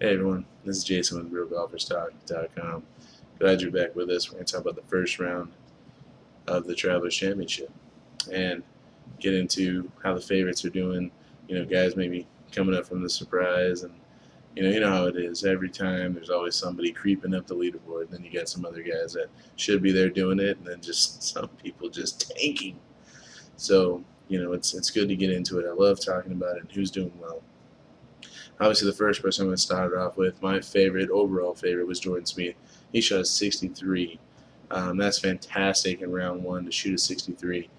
Hey everyone, this is Jason with RealGolfersTalk.com. Glad you're back with us. We're going to talk about the first round of the Travelers Championship and get into how the favorites are doing. Guys maybe coming up from the surprise, and you know how it is. Every time there's always somebody creeping up the leaderboard, and then you got some other guys that should be there doing it, and then just some people just tanking. So it's good to get into it. I love talking about it and who's doing well. Obviously, the first person I'm going to start off with, my favorite, overall favorite, was Jordan Spieth. He shot a 63. That's fantastic in round one to shoot a 63.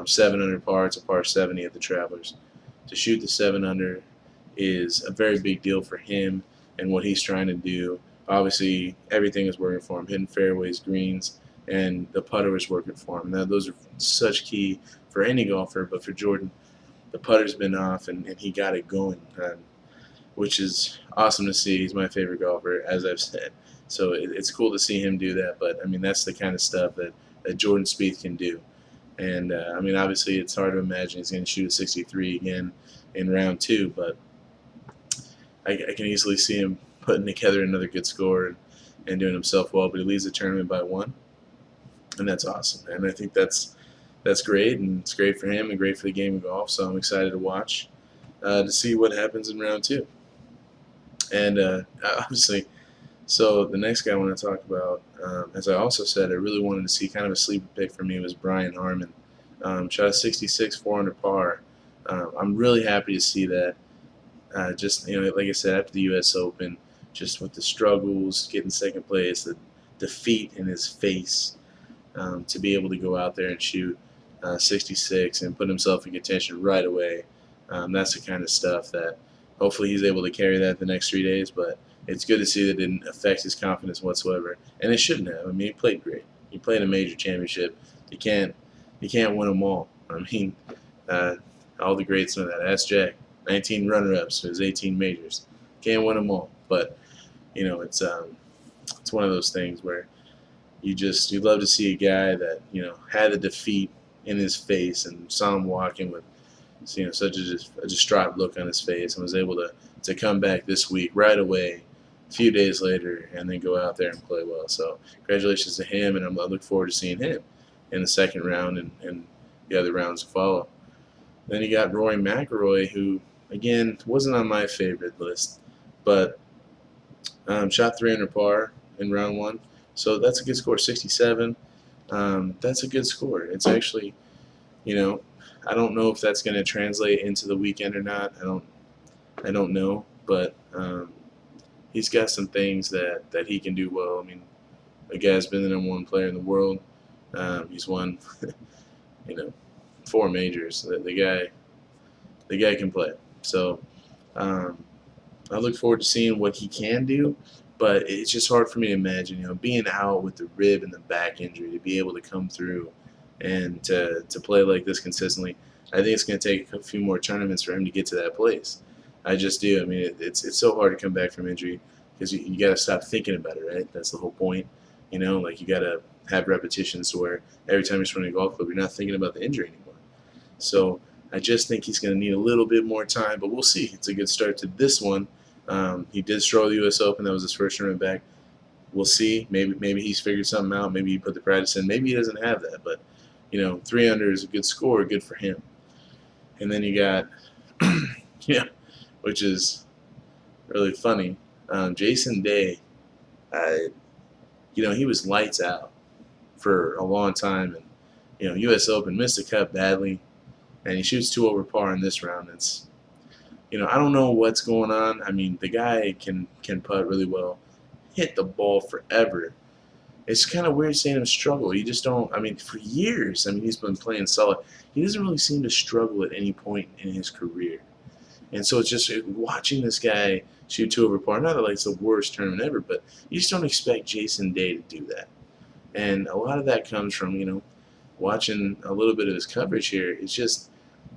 7 under par, it's a par 70 at the Travelers. To shoot the 7 under is a very big deal for him and what he's trying to do. Obviously, everything is working for him, hitting fairways, greens, and the putter is working for him. Now, those are such key for any golfer, but for Jordan, the putter's been off, and he got it going. Which is awesome to see. He's my favorite golfer, as I've said. So it's cool to see him do that. But I mean, that's the kind of stuff that Jordan Spieth can do. And I mean, obviously, it's hard to imagine he's going to shoot a 63 again in round two. But I can easily see him putting together another good score and doing himself well. But he leads the tournament by one, and that's awesome. And I think that's great, and it's great for him and great for the game of golf. So I'm excited to watch to see what happens in round two. And obviously, so the next guy I want to talk about, as I also said, I really wanted to see kind of a sleeper pick for me was Brian Harman. Shot a 66, 4 under par. I'm really happy to see that. Just like I said, after the U.S. Open, just with the struggles, getting second place, the defeat in his face, to be able to go out there and shoot 66 and put himself in contention right away. That's the kind of stuff that hopefully he's able to carry that the next 3 days. But it's good to see that it didn't affect his confidence whatsoever, and it shouldn't have. I mean, he played great. He played a major championship. You can't win them all. I mean, uh, all the greats know that. Ask Jack. 19 runner-ups to his 18 majors. Can't win them all, but it's one of those things where you love to see a guy that had a defeat in his face and saw him walking with such a distraught look on his face, and was able to come back this week right away, a few days later, and then go out there and play well. So congratulations to him, and I look forward to seeing him in the second round and the other rounds to follow. Then you got Rory McIlroy, who again wasn't on my favorite list, but shot 3 under par in round one, so that's a good score. 67. That's a good score. It's actually, you know, I don't know if that's going to translate into the weekend or not. I don't know, but he's got some things that he can do well. I mean, the guy's been the number one player in the world. He's won, you know, 4 majors. The guy can play. So I look forward to seeing what he can do. But it's just hard for me to imagine, being out with the rib and the back injury, to be able to come through and to play like this consistently. I think it's going to take a few more tournaments for him to get to that place. I just do. I mean, it's so hard to come back from injury because you got to stop thinking about it, right? That's the whole point. Like you got to have repetitions to where every time you're swimming a golf club, you're not thinking about the injury anymore. So I just think he's going to need a little bit more time, but we'll see. It's a good start to this one. He did stroll the U.S. Open. That was his first tournament back. We'll see. Maybe he's figured something out. Maybe he put the practice in. Maybe he doesn't have that. But 3 under is a good score, good for him. And then you got, which is really funny. Jason Day. He was lights out for a long time, and U.S. Open missed the cut badly, and he shoots 2 over par in this round. I don't know what's going on. I mean, the guy can putt really well, hit the ball forever. It's kind of weird seeing him struggle. You just don't. I mean, for years, he's been playing solid. He doesn't really seem to struggle at any point in his career. And so it's just watching this guy shoot 2 over par. Not that it's the worst tournament ever, but you just don't expect Jason Day to do that. And a lot of that comes from watching a little bit of his coverage here. It's just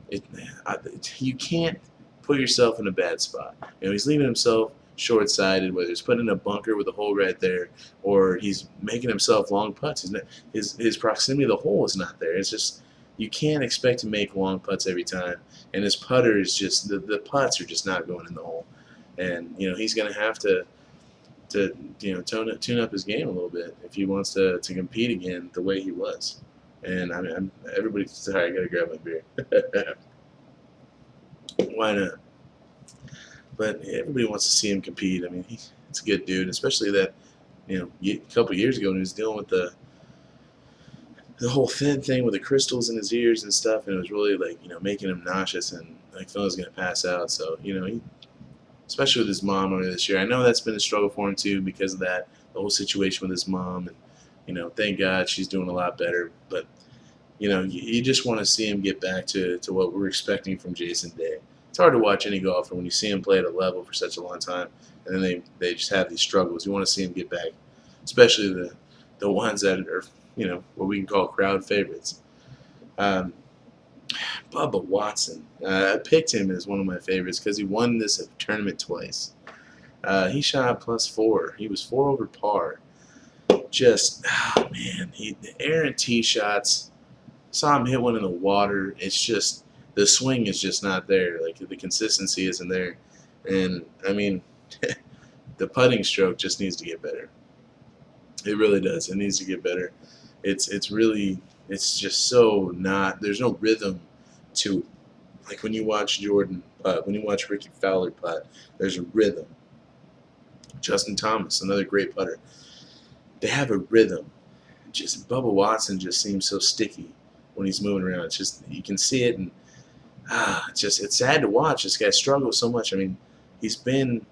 you can't put yourself in a bad spot. He's leaving himself short-sided, whether it's putting in a bunker with a hole right there, or he's making himself long putts. His proximity to the hole is not there. It's just you can't expect to make long putts every time, and his putter is just the putts are just not going in the hole. and he's going to have to tune up his game a little bit if he wants to compete again the way he was. And I mean, everybody's sorry, I gotta grab my beer. Why not? But everybody wants to see him compete. I mean, he's a good dude, especially that a couple of years ago when he was dealing with the whole thin thing with the crystals in his ears and stuff, and it was really like making him nauseous and like feeling he was gonna pass out. So he, especially with his mom earlier this year, I know that's been a struggle for him too because of that the whole situation with his mom, and thank God she's doing a lot better. But you just want to see him get back to what we're expecting from Jason Day. It's hard to watch any golfer when you see him play at a level for such a long time, and then they just have these struggles. You want to see him get back, especially the ones that are what we can call crowd favorites. Um, Bubba Watson, I picked him as one of my favorites because he won this tournament twice. He shot +4. He was 4 over par. Just, oh man, the errant tee shots. Saw him hit one in the water. It's just the swing is just not there. Like the consistency isn't there, and I mean, the putting stroke just needs to get better. It really does. It needs to get better. It's just so not. There's no rhythm to it. Like when you watch when you watch Ricky Fowler putt, there's a rhythm. Justin Thomas, another great putter. They have a rhythm. Just Bubba Watson just seems so sticky when he's moving around. It's just you can see it, and it's sad to watch. This guy struggle so much. I mean, he's been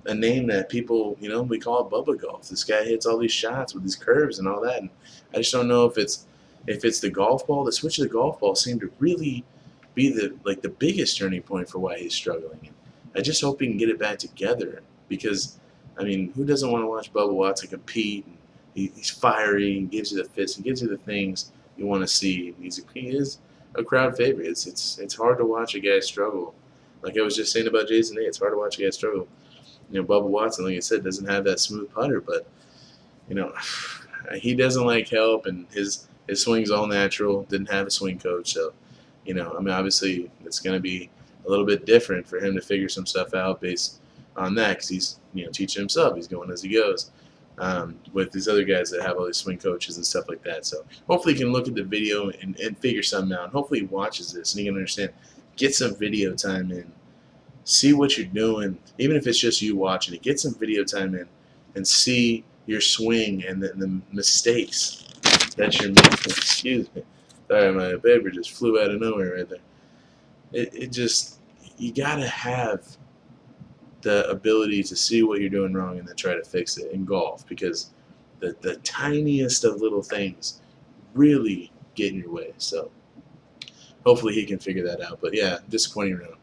a name that people, we call it Bubba Golf. This guy hits all these shots with these curves and all that, and I just don't know if it's the golf ball. The switch of the golf ball seemed to really be the biggest turning point for why he's struggling. And I just hope he can get it back together because, I mean, who doesn't want to watch Bubba Watson compete? And he's fiery and gives you the fits and gives you the things you want to see. He is a crowd favorite. It's hard to watch a guy struggle. Like I was just saying about Jason Day, it's hard to watch a guy struggle. Bubba Watson, like I said, doesn't have that smooth putter, but he doesn't like help, and his swing's all natural. Didn't have a swing coach, so I mean, obviously it's going to be a little bit different for him to figure some stuff out based on that because he's teaching himself. He's going as he goes. With these other guys that have all these swing coaches and stuff like that. So hopefully he can look at the video and figure something out. And hopefully he watches this and he can understand. Get some video time in. See what you're doing, even if it's just you watching it. Get some video time in and see your swing and the mistakes that you're making. Excuse me. Sorry, my paper just flew out of nowhere right there. You got to have the ability to see what you're doing wrong and then try to fix it in golf because the tiniest of little things really get in your way. So hopefully he can figure that out. But yeah, disappointing round.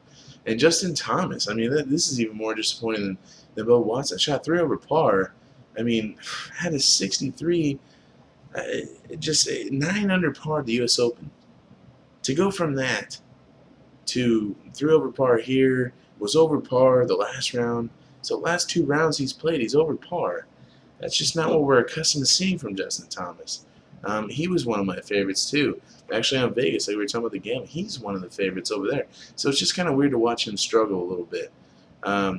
And Justin Thomas, I mean, this is even more disappointing than Bubba Watson. Shot 3 over par. I mean, had a 63, just 9 under par at the U.S. Open. To go from that to 3 over par here, was over par the last round. So last 2 rounds he's played, he's over par. That's just not what we're accustomed to seeing from Justin Thomas. He was one of my favorites too. Actually on Vegas, like we were talking about the game, he's one of the favorites over there. So it's just kind of weird to watch him struggle a little bit.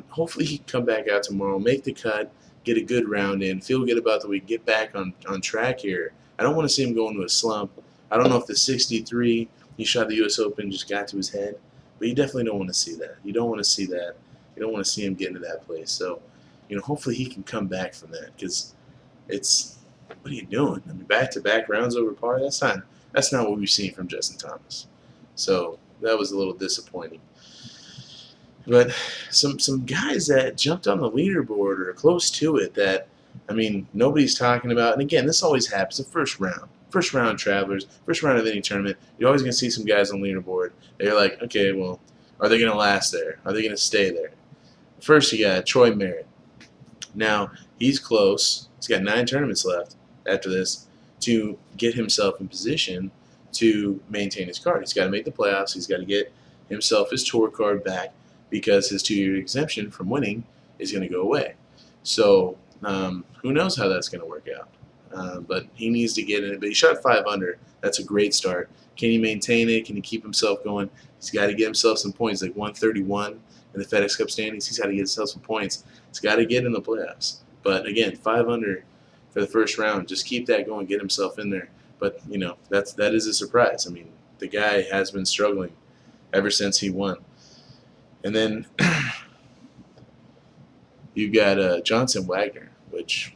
Hopefully he can come back out tomorrow, make the cut, get a good round in, feel good about the week, get back on track here. I don't want to see him go into a slump. I don't know if the 63 he shot the U.S. Open just got to his head, but you definitely don't want to see that. You don't want to see that. You don't want to see him get into that place. So, hopefully he can come back from that because what are you doing? I mean, back-to-back rounds over par, that's not what we've seen from Justin Thomas. So that was a little disappointing. But some guys that jumped on the leaderboard or close to it that, I mean, nobody's talking about. And again, this always happens the first round Travelers, first round of any tournament. You're always going to see some guys on the leaderboard. They're like, okay, well, are they going to last there? Are they going to stay there? First, you got Troy Merritt. Now, he's close. He's got 9 tournaments left after this to get himself in position to maintain his card. He's got to make the playoffs. He's got to get himself his tour card back because his 2-year exemption from winning is going to go away. So who knows how that's going to work out. But he needs to get in it. But he shot 5 under. That's a great start. Can he maintain it? Can he keep himself going? He's got to get himself some points, like 131. in the FedEx Cup standings. He's got to get himself some points. He's got to get in the playoffs. But again, 5 under for the first round. Just keep that going, get himself in there. But that is a surprise. I mean, the guy has been struggling ever since he won. And then you got Johnson Wagner, which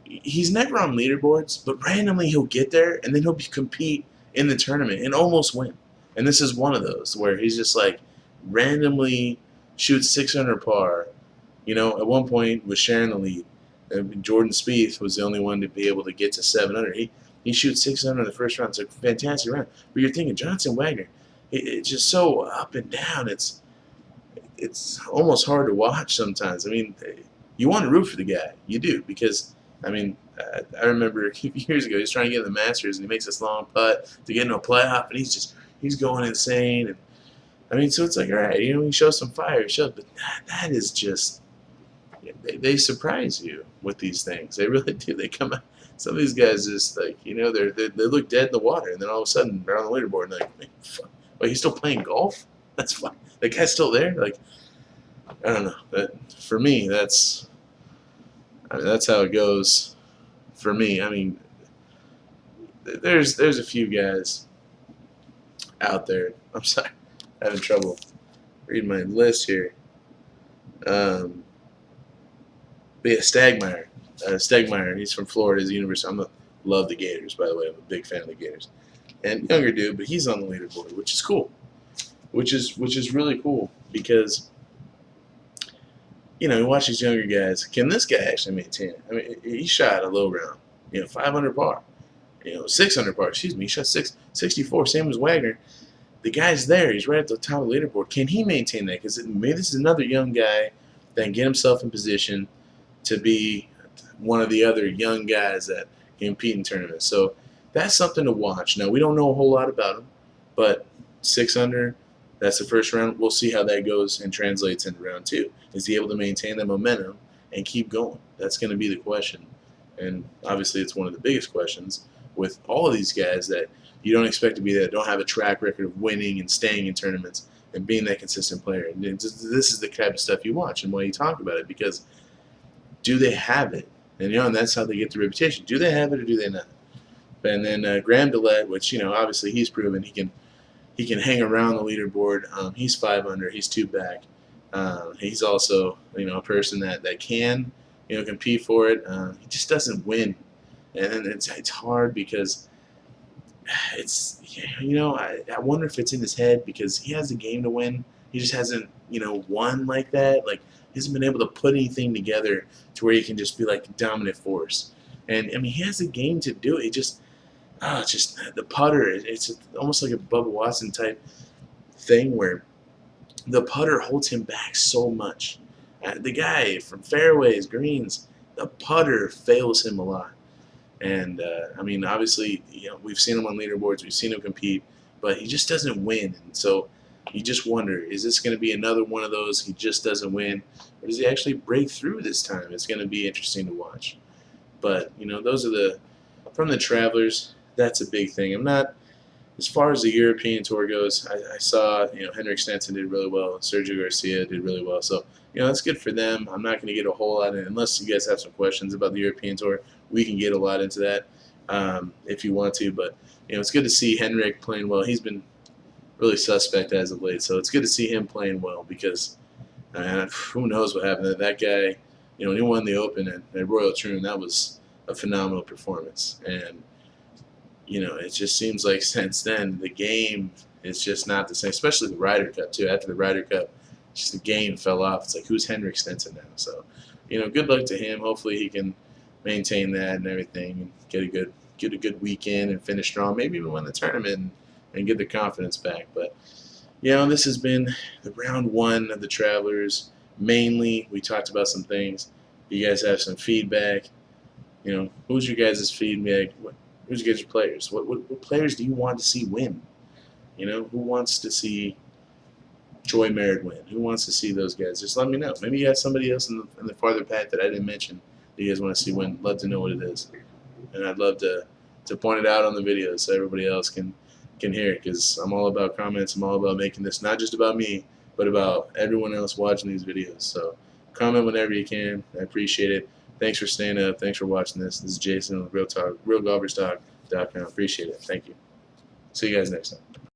he's never on leaderboards, but randomly he'll get there and then he'll compete in the tournament and almost win. And this is one of those where he's just like randomly shoots 600 par. At one point was sharing the lead. Jordan Spieth was the only one to be able to get to 700. He shoots 600 in the first round. It's a fantastic round. But you're thinking Johnson Wagner, it's just so up and down. It's almost hard to watch sometimes. I mean, you want to root for the guy. You do, because, I mean, I remember a few years ago, he was trying to get in the Masters, and he makes this long putt to get into a playoff, and he's going insane. And I mean, so it's like, all right, he shows some fire, but that is just, they surprise you with these things. They really do. They come out. Some of these guys just like, they look dead in the water, and then all of a sudden they're on the leaderboard, and they're like, wait, he's still playing golf? That's fine. The guy's still there? Like, I don't know. For me, that's how it goes. For me, I mean, there's a few guys out there. I'm sorry, I'm having trouble reading my list here. But yeah, Stegmeyer, he's from Florida. He's a university. Love the Gators, by the way. I'm a big fan of the Gators. And younger dude, but he's on the leaderboard, which is cool. Which is really cool because, you watch these younger guys. Can this guy actually maintain it? I mean, he shot a low round, 500 par, 600 par. Excuse me, he shot 664, same as Wagner. The guy's there. He's right at the top of the leaderboard. Can he maintain that? Because maybe this is another young guy that can get himself in position to be one of the other young guys that compete in tournaments. So that's something to watch. Now, we don't know a whole lot about him, but 6 under, that's the first round. We'll see how that goes and translates into round 2. Is he able to maintain that momentum and keep going? That's going to be the question. And obviously it's one of the biggest questions with all of these guys that you don't expect to be there, don't have a track record of winning and staying in tournaments and being that consistent player. And this is the type of stuff you watch and why you talk about it, because do they have it? And and that's how they get the reputation. Do they have it or do they not? And then Graham Dillette, which obviously he's proven he can hang around the leaderboard. He's 5 under. He's 2 back. He's also a person that can compete for it. He just doesn't win, and it's hard because it's I wonder if it's in his head because he has a game to win. He just hasn't won like that. Like, he hasn't been able to put anything together to where he can just be like a dominant force. And I mean, he has a game to do it. He just the putter. It's almost like a Bubba Watson type thing where the putter holds him back so much. The guy from fairways, greens, the putter fails him a lot. And I mean, obviously, we've seen him on leaderboards, we've seen him compete, but he just doesn't win. And so you just wonder, is this going to be another one of those he just doesn't win, or does he actually break through this time? It's going to be interesting to watch. But those are from the Travelers. That's a big thing. I'm not, as far as the European Tour goes, I saw Henrik Stenson did really well, Sergio Garcia did really well. So that's good for them. I'm not going to get a whole lot in, unless you guys have some questions about the European Tour. We can get a lot into that if you want to. But it's good to see Henrik playing well. He's been really suspect as of late, so it's good to see him playing well because who knows what happened. That guy, when he won the Open at Royal Troon, that was a phenomenal performance. And it just seems like since then the game is just not the same, especially the Ryder Cup too. After the Ryder Cup, just the game fell off. It's like, who's Henrik Stenson now? So, good luck to him. Hopefully he can maintain that and everything and get a good weekend and finish strong. Maybe even win the tournament and get the confidence back. But this has been the round 1 of the Travelers. Mainly, we talked about some things. You guys have some feedback. Who's your guys' feedback? Who's your guys' players? What players do you want to see win? Who wants to see Joy Merritt win? Who wants to see those guys? Just let me know. Maybe you have somebody else in the farther path that I didn't mention that you guys want to see win. Love to know what it is. And I'd love to point it out on the video so everybody else can can hear it, because I'm all about comments. I'm all about making this not just about me, but about everyone else watching these videos. So comment whenever you can. I appreciate it. Thanks for staying up. Thanks for watching this. This is Jason with RealGolfersTalk.com. Appreciate it. Thank you. See you guys next time.